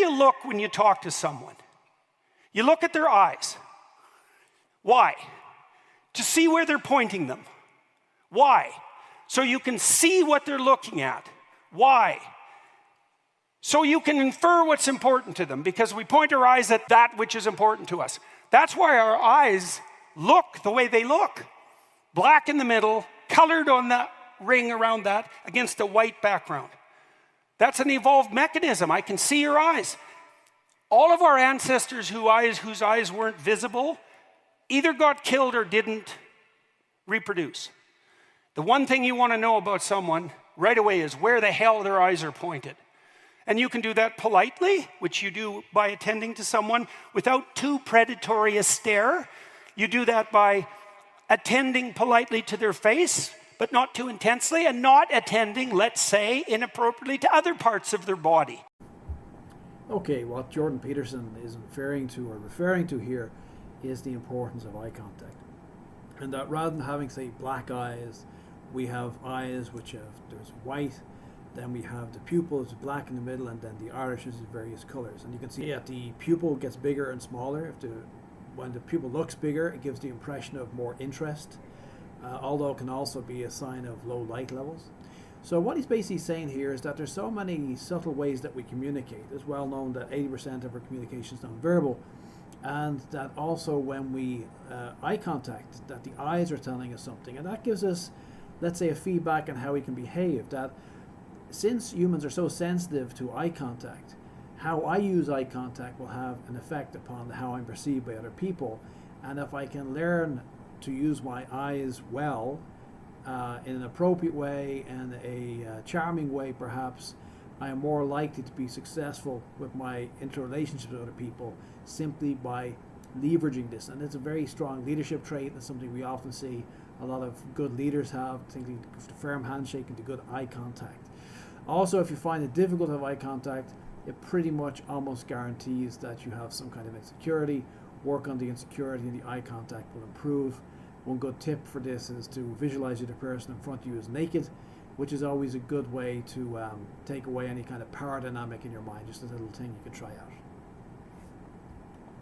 you look when you talk to someone? You look at their eyes. Why? To see where they're pointing them. Why? So you can see what they're looking at. Why? So you can infer what's important to them, because we point our eyes at that which is important to us. That's why our eyes look the way they look. Black in the middle, colored on the ring around that against a white background. That's an evolved mechanism. I can see your eyes. All of our ancestors whose eyes weren't visible either got killed or didn't reproduce. The one thing you want to know about someone right away is where the hell their eyes are pointed. And you can do that politely, which you do by attending to someone without too predatory a stare. You do that by attending politely to their face, but not too intensely, and not attending, let's say, inappropriately to other parts of their body. Okay, what Jordan Peterson is referring to here is the importance of eye contact. And that rather than having, say, black eyes, we have eyes which there's white, then we have the pupil is black in the middle, and then the iris is various colors. And you can see that the pupil gets bigger and smaller. When the pupil looks bigger, it gives the impression of more interest, although it can also be a sign of low light levels. So what he's basically saying here is that there's so many subtle ways that we communicate. It's well known that 80% of our communication is nonverbal, and that also when we eye contact, that the eyes are telling us something, and that gives us, let's say, a feedback on how we can behave. That since humans are so sensitive to eye contact, how I use eye contact will have an effect upon how I'm perceived by other people. And if I can learn to use my eyes well, in an appropriate way and a charming way perhaps, I am more likely to be successful with my interrelationships with other people simply by leveraging this. And it's a very strong leadership trait. It's something we often see a lot of good leaders have, thinking the firm handshake and the good eye contact. Also, if you find it difficult to have eye contact, it pretty much almost guarantees that you have some kind of insecurity. Work on the insecurity and the eye contact will improve. One good tip for this is to visualize the person in front of you as naked, which is always a good way to take away any kind of power dynamic in your mind. Just a little thing you can try out.